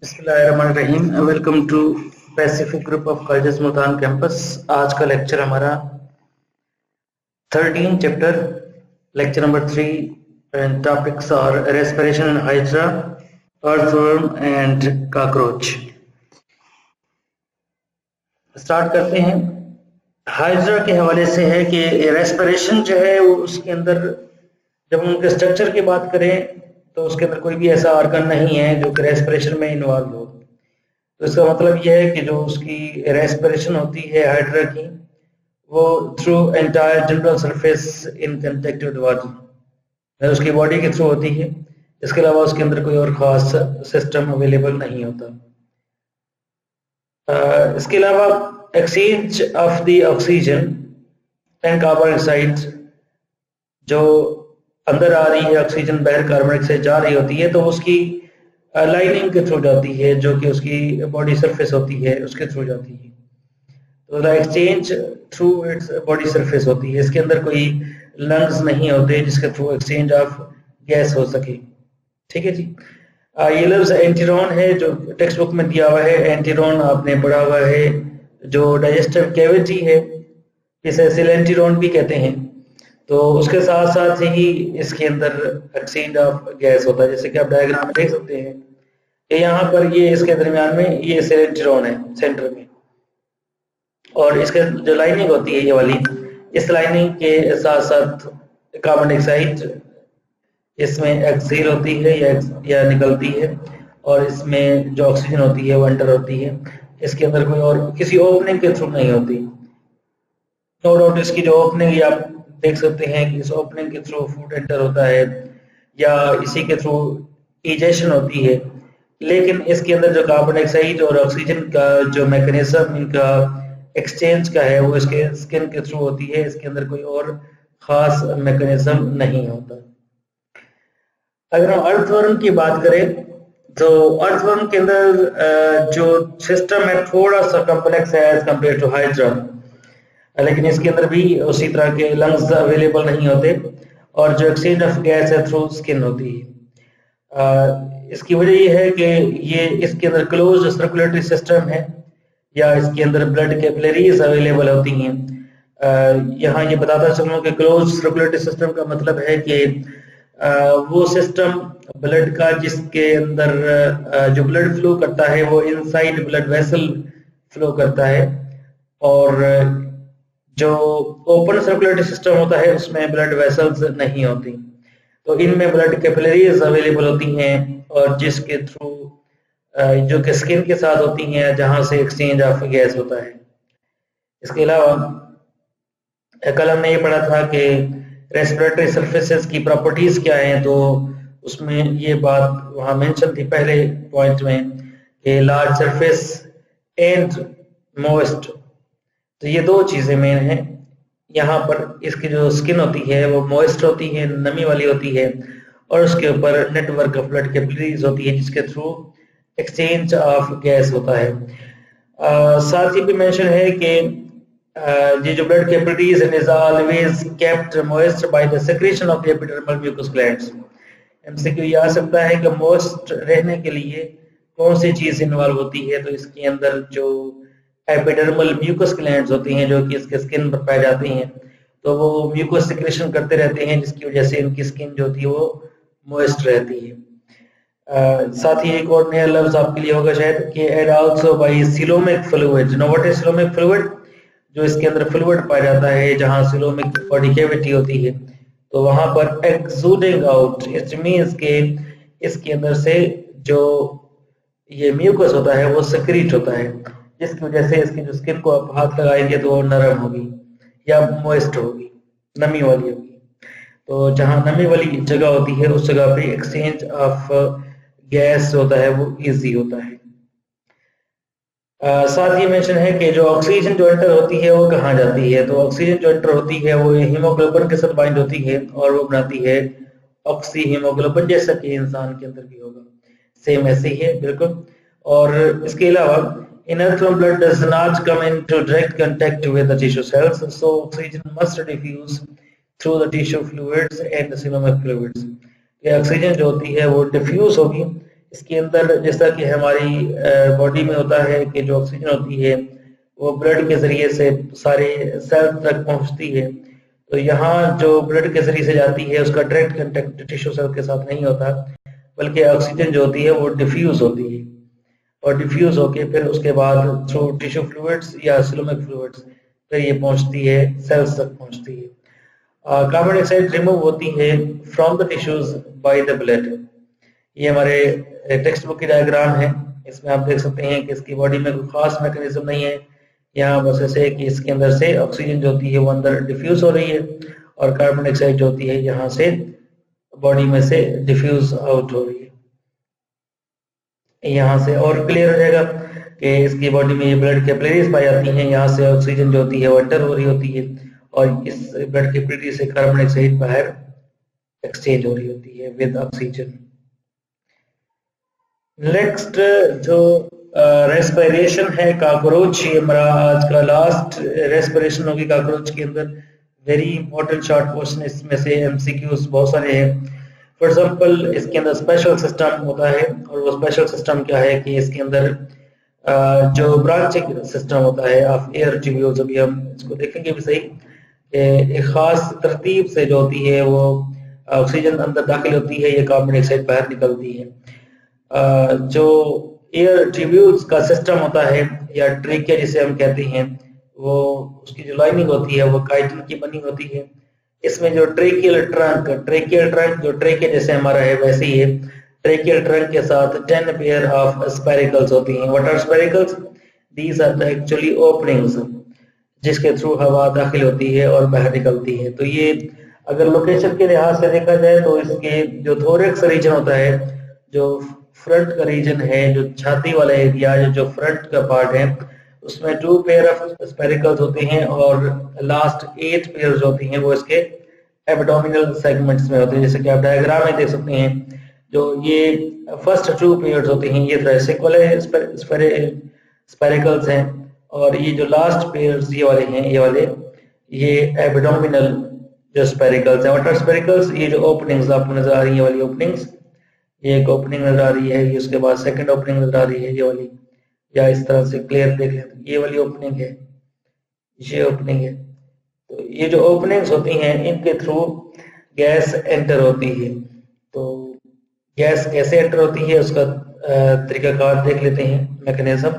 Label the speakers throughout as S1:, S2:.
S1: बिस्मिल्लाहिर्रहमानिर्रहीम। Welcome to Pacific group of colleges Multan campus. आज का लेक्चर हमारा 13 chapter lecture number 3 and topics और respiration in hydra, earthworm and cockroach. Start करते हैं। हाइड्रा के हवाले से है कि रेस्पिरेशन जो है वो उसके अंदर, जब हम उनके स्ट्रक्चर की बात करें तो उसके अंदर कोई भी ऐसा ऑर्गन नहीं है जो कि रेस्पिरेशन में इन्वॉल्व हो। तो इसका मतलब यह है कि जो उसकी रेस्पिरेशन होती है हाइड्रा की, वो through entire general surface in contact with water, उसकी बॉडी के थ्रू होती है। इसके अलावा उसके अंदर कोई और खास सिस्टम अवेलेबल नहीं होता। इसके अलावा exchange of the oxygen and carbon dioxide, जो अंदर आ रही है ऑक्सीजन बाहर कार्बन डाइऑक्साइड जा रही होती है, तो उसकी लाइनिंग के थ्रू जाती है, जो कि उसकी बॉडी सरफेस होती है उसके थ्रू जाती है। तो the exchange through its body surface होती है। इसके अंदर कोई लंग्स नहीं होते जिसके थ्रू एक्सचेंज ऑफ गैस हो सके। ठीक है जी। ये लफ्ज एंटीरोन है जो टेक्स्ट बुक में दिया हुआ है। एंटीरोन आपने पढ़ा हुआ है, जो डाइजेस्टिव कैविटी है, इसे सिलेंटीरोन भी कहते हैं। तो उसके साथ साथ ही इसके अंदर एक्सचेंज ऑफ गैस होता है, जैसे कि आप डायग्राम में देख सकते हैं कि यहाँ पर ये इसके दरमियान में ये सिलेंट्रॉन है सेंटर में, और इसके जो लाइनिंग होती है ये वाली, इस लाइनिंग के साथ साथ कार्बन डाइऑक्साइड इसमें एक्सहेल होती है या निकलती है, और इसमें जो ऑक्सीजन होती है वो एंटर होती है। इसके अंदर कोई और किसी ओपनिंग के थ्रू नहीं होती। नो डाउट इसकी जो ओपनिंग आप देख सकते हैं कि इस ओपनिंग के थ्रू फूड एंटर होता है या इसी के थ्रू इजेशन होती है, लेकिन इसके अंदर जो कार्बन डाइऑक्साइड और ऑक्सीजन का जो मैकेनिज्म इनका एक्सचेंज का है वो इसके स्किन के थ्रू होती है। इसके अंदर कोई और खास मैकेनिज्म नहीं होता। अगर हम अर्थवर्म की बात करें तो अर्थवर्म के अंदर जो सिस्टम है थोड़ा सा कॉम्प्लेक्स है एज कम्पेयर टू हाइड्रा, लेकिन इसके अंदर भी उसी तरह के लंग्स अवेलेबल नहीं होते, और जो एक्सचेंज ऑफ गैस है थ्रू स्किन होती है। इसकी वजह ये है कि ये इसके अंदर क्लोज सर्कुलेटरी सिस्टम है, या इसके अंदर ब्लड कैपिलरीज अवेलेबल होती हैं। यहाँ ये बताता चलूँ कि क्लोज सर्कुलेटरी सिस्टम का मतलब है कि वो सिस्टम ब्लड का जिसके अंदर जो ब्लड फ्लो करता है वो इनसाइड ब्लड वेसल फ्लो करता है, और जो ओपन सर्कुलेटरी सिस्टम होता है उसमें ब्लड वेसल्स नहीं होती। तो इनमें ब्लड कैपिलरीज अवेलेबल होती हैं, और जिसके थ्रू जो कि स्किन के साथ होती हैं, जहां से एक्सचेंज ऑफ गैस होता है। इसके अलावा कल हमने ये पढ़ा था कि रेस्पिरेटरी सरफेसेस की प्रॉपर्टीज क्या हैं, तो उसमें ये बात वहां मेंशन थी पहले पॉइंट में कि लार्ज सरफेस एंड मोइस्ट। तो ये दो चीजें मेन हैं। यहाँ पर इसकी जो स्किन होती है वो मॉइस्ट होती है, नमी वाली होती है, और उसके ऊपर नेटवर्क ऑफ ब्लड कैपिलरीज होती है जिसके थ्रू एक्सचेंज ऑफ गैस होता है। साथ ही भी मेंशन है कि ये जो blood capillaries is always kept moist by the secretion of the epidermal mucus glands. MCQ ये आ सकता है कि मॉइस्ट रहने के लिए कौन सी चीज इन्वॉल्व होती है, तो इसके अंदर जो एपिडर्मल म्यूकस ग्लैंड्स होती हैं जो कि इसके स्किन पर पाई जाती हैं, तो वो म्यूकस सिक्रेशन करते रहते हैं, जिसकी वजह से इनकी स्किन जो होती है वो मॉइस्ट रहती है। साथ ही एक और नया लफ्ज आपके लिए होगा शायद कि aid also by coelomic fluid. No what is coelomic fluid? जो इसके अंदर फ्लूइड पाया जाता है जहां सिलोमिक बॉडी कैविटी होती है, तो वहां पर एक्सूडिंग आउट, इट मींस के इसके अंदर से जो ये म्यूकस होता है वो सिक्रीट होता है, जिसकी वजह से इसकी जो स्किन को आप हाथ लगाएंगे तो वो नरम होगी या मॉइस्ट होगी, नमी वाली होगी। तो जहां नमी वाली जगह होती है उस जगह पे एक्सचेंज ऑफ गैस होता है वो इजी होता है। साथ ही मेंशन है कि जो ऑक्सीजन जो एंटर होती है वो कहाँ जाती है, तो ऑक्सीजन जो एंटर होती है वो हीमोग्लोबिन के साथ बाइंड होती है और वो बनाती है ऑक्सी हीमोग्लोबिन, जैसा कि इंसान के अंदर भी होगा, सेम ऐसे ही है बिल्कुल। और इसके अलावा inertron blood does not come into direct contact with the tissue cells, so oxygen must diffuse through the tissue fluids and the coelomic fluids. ये ऑक्सीजन जो होती है वो डिफ्यूज होगी इसके अंदर जैसा कि हमारी बॉडी में होता है कि जो ऑक्सीजन होती है वो ब्लड के जरिए से सारे सेल तक पहुंचती है, तो यहाँ जो ब्लड के जरिए से जाती है उसका डायरेक्ट कांटेक्ट टिश्यू सेल के साथ नहीं होता, बल्कि ऑक्सीजन जो होती है वो डिफ्यूज होती है और डिफ्यूज होके फिर उसके बाद थ्रू टिश्यू फ्लूइड्स या सिलोमिक फ्लूइड्स फिर ये पहुंचती है, सेल्स तक पहुंचती है। कार्बन डाइऑक्साइड रिमूव होती है from the tissues by the blood. ये हमारे टेक्स्ट बुक की डायग्राम है, इसमें आप देख सकते हैं कि इसकी बॉडी में कोई खास मैकेनिज्म नहीं है, यहाँ बस ऐसे है कि इसके अंदर से ऑक्सीजन जो होती है वो अंदर डिफ्यूज हो रही है और कार्बन डाइऑक्साइड जो होती है यहाँ से बॉडी में से डिफ्यूज आउट हो रही है। यहाँ से और क्लियर हो जाएगा कि इसकी बॉडी में ये ब्लड कैपिलरीज पाई जाती हैं, यहाँ से ऑक्सीजन जो होती है वो एंटर हो रही होती है और इस ब्लड कैपिलरी से कार्बन डाइऑक्साइड बाहर एक्सचेंज हो रही होती है विद ऑक्सीजन। नेक्स्ट जो रेस्पिरेशन है कॉकरोच, ये हमारा आज का लास्ट रेस्पिरेशन होगी कॉकरोच के अंदर। वेरी इंपॉर्टेंट शॉर्ट क्वेश्चन, इसमें से एमसीक्यूज बहुत सारे हैं। फॉर एग्जांपल इसके अंदर स्पेशल सिस्टम होता है और वो स्पेशल सिस्टम क्या है कि इसके अंदर जो ब्रांचिंग सिस्टम होता है ऑफ एयर ट्यूब्यूल्स, अभी हम इसको देखेंगे भी सही, एक खास तरतीब से जो होती है वो ऑक्सीजन अंदर दाखिल होती है, ये कार्बन डाइऑक्साइड बाहर निकलती है। जो एयर ट्यूब्यूल्स का सिस्टम होता है या ट्रेकिया जिसे हम कहते हैं, वो उसकी जो लाइनिंग होती है वो काइटिन की बनी होती है। इसमें जो ट्रेकियल ट्रंक जो ट्रेकिया जैसे हमारा है वैसे ही है, ट्रेकियल ट्रंक के साथ 10 पेयर ऑफ स्पेरिकल्स होती हैं। What are spiracles? These are actually openings जिसके थ्रू हवा दाखिल होती है और बाहर निकलती है। तो ये अगर लोकेशन के लिहाज से देखा जाए तो इसके जो थोरेक्स रीजन होता है, जो फ्रंट का रीजन है, जो छाती वाला एरिया, जो फ्रंट का पार्ट है, उसमें 2 पेयर ऑफ स्पेरिकल्स होते हैं और लास्ट 8 पेयर होती हैं वो इसके एब्डोमिनल सेगमेंट्स में होते हैं। जैसे कि आप डायग्राम में देख सकते हैं, जो ये फर्स्ट 2 पेयर्स होते हैं ये थोरेसिक वाले स्पेरिकल्स हैं और ये जो लास्ट पेयर्स ये वाले हैं, ये एब्डोमिनल जो स्पेरिकल्स हैं। What are spiracles? ये जो ओपनिंग्स आपको नजर आ रही है, ये वाली ओपनिंग्स, ये एक ओपनिंग नजर आ रही है, ये उसके बाद सेकंड ओपनिंग नजर आ रही है ये वाली, या इस तरह से क्लियर देख लें तो ये वाली ओपनिंग है, ये ओपनिंग है। तो ये जो ओपनिंग्स होती हैं इनके थ्रू गैस एंटर होती है। तो गैस कैसे एंटर होती है उसका तरीकाकार देख लेते हैं, मैकेनिज्म।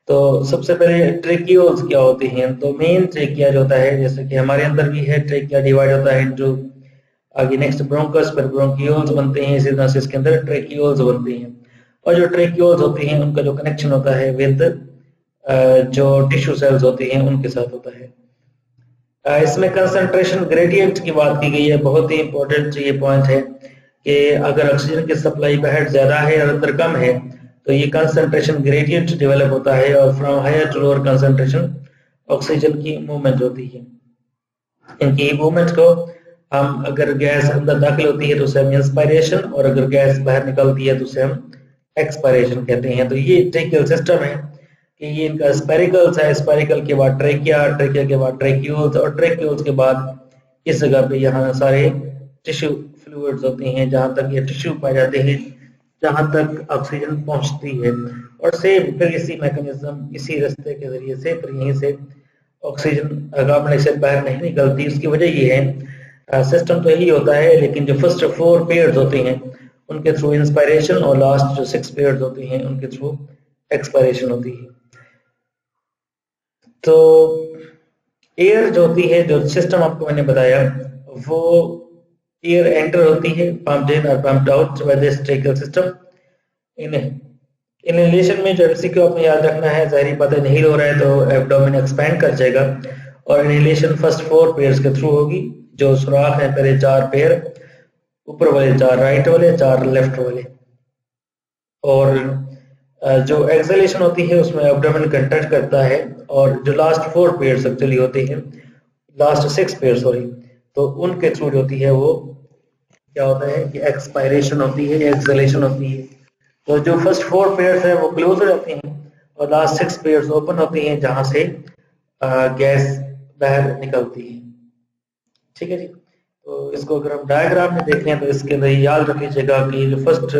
S1: तो सबसे पहले ट्रेकियोल्स क्या होती हैं? तो मेन ट्रेकिया जो होता है, जैसे कि हमारे अंदर भी है, ट्रेकिया डिवाइड होता है इनटू आगे नेक्स्ट ब्रोंकस, फिर ब्रोंकियोल्स बनते हैं, इसी तरह से इसके अंदर ट्रेकियोल्स बनते हैं। और जो ट्रेकियोल्स होते हैं उनका जो कनेक्शन होता है विद जो टिश्यू सेल्स होते हैं उनके साथ होता है। इसमें कंसंट्रेशन ग्रेडियंट की बात की गई है, बहुत ही इंपॉर्टेंट ये पॉइंट है कि अगर ऑक्सीजन की सप्लाई बाहर ज्यादा है और अंदर कम है तो ये कंसंट्रेशन ग्रेडियंट डेवलप होता है और from higher to lower concentration oxygen की मूवमेंट होती है। इनकी मूवमेंट को हम, अगर गैस अंदर दाखिल होती है तो उसे हम इंस्पायरेशन, और अगर गैस बाहर निकलती है तो उसे हम एक्सपायरेशन कहते हैं। तो ये ट्रेकियल सिस्टम है कि ये इनका स्पेरिकल्स है, स्पेरिकल के बाद ट्रेकिया, ट्रेकिया के बाद ट्रेक्यूल्स और ट्रेक्यूल्स के बाद इस जगह पे यहाँ सारे टिश्यू फ्लूइड्स होते हैं, जहाँ तक ये टिश्यू पाए जाते हैं, जहाँ तक ऑक्सीजन पहुँचती है। और सेम फिर इसी मैकेनिज्म, इसी रास्ते के जरिए से फिर यहीं से ऑक्सीजन कार्बन डाइऑक्साइड बाहर नहीं निकलती। उसकी वजह ये है, सिस्टम तो यही होता है, लेकिन जो फर्स्ट 4 पेयर्स होते हैं उनके थ्रू इंस्पायरेशन और लास्ट जो 6 पेयर्स होते हैं उनके थ्रू एक्सपायरेशन होती है। तो एयर जो होती है, जो सिस्टम आपको मैंने बताया, वो एयर एंटर होती है, पम्प्ड इन और pumped out by this tracheal system. Inhalation में जो एमसीक्यू आपने याद रखना है, जाहिर बात है इनहेल हो रहा है तो एब्डोमेन एक्सपैंड कर जाएगा और इनहेलेशन फर्स्ट 4 पेयर्स के थ्रू होगी। जो सुराख है पहले 4 पेयर, ऊपर वाले 4 राइट वाले, 4 लेफ्ट वाले। और जो एक्सहेलेशन होती है उसमें एब्डोमेन कंट्रैक्ट करता है और जो लास्ट 4 पेयर्स एक्चुअली होते हैं, लास्ट 6 पेयर सॉरी, तो उनके थ्रू जो होती है वो क्या होता है कि एक्सपायरेशन होती है, एक्सहेलेशन होती है। तो जो फर्स्ट 4 पेयर्स हैं वो क्लोज हो जाते हैं और लास्ट 6 पेयर्स ओपन होती हैं, जहां से गैस बाहर निकलती है। ठीक है जी। तो इसको अगर हम डायग्राम में देखें तो इसके अंदर याद रख लीजिएगा कि जो फर्स्ट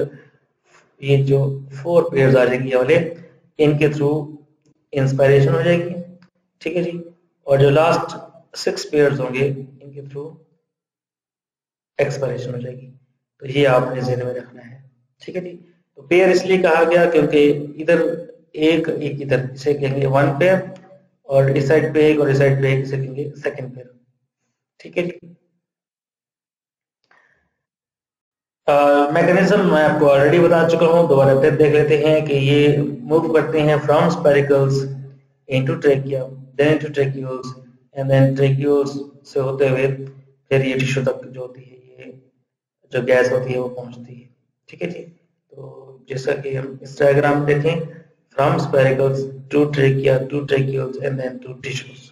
S1: ये जो 4 पेयर्स आ जाएगी ये वाले, इनके थ्रू इंस्पायरेशन हो जाएगी, ठीक है जी। और जो लास्ट 6 पेयर्स होंगे इनके थ्रू एक्सपायरेशन हो जाएगी। तो ये आपने ज़हन में रखना है, ठीक है जी। तो पेयर इसलिए कहा गया क्योंकि इधर एक इधर इसे कहेंगे 1 पेयर, और इस साइड पे एक और इस साइड पे एक, इसे कहेंगे सेकंड पेयर, ठीक है जी। मैकेनिज्म मैं आपको ऑलरेडी बता चुका हूँ, दोबारा फिर देख लेते हैं कि ये मूव करते हैं from spiracles into trachea, then into tracheoles, and then tracheoles से होते हुए फिर ये टिश्यू तक जो होती है, ये जो गैस होती है वो पहुंचती है, ठीक है जी। तो जैसा कि हम इस डायग्राम में देखें, from spiracles to trachea to tracheoles and then to tissues.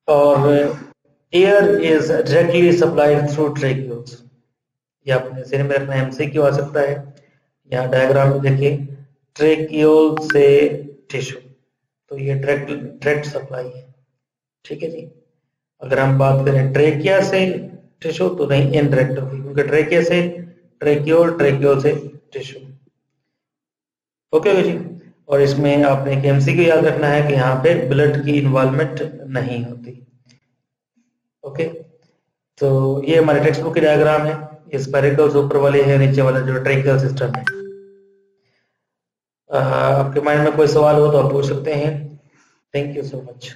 S1: और air is directly supplied through tracheoles, ये आपने ज़हन में रखना है, एमसीक्यू आ सकता है। यहाँ डायग्राम में देखिए, ट्रेक्यूल से टिश्यू, तो ये डायरेक्ट सप्लाई है, ठीक है जी। अगर हम बात करें ट्रेकिया से टिश्यू तो नहीं, इनडायरेक्ट होगी, क्योंकि ट्रेकिया से ट्रेक्यूल, ट्रेक्यूल से टिश्यू, ओके जी। और इसमें आपने एक एमसीक्यू याद रखना है कि यहाँ पे ब्लड की इन्वॉल्वमेंट नहीं होती, ओके। तो ये हमारे टेक्स्ट बुक की डायग्राम है, ये स्पेरिकल्स ऊपर वाले हैं, नीचे वाला जो ट्रेकियल सिस्टम है। आपके माइंड में कोई सवाल हो तो आप पूछ सकते हैं। Thank you so much.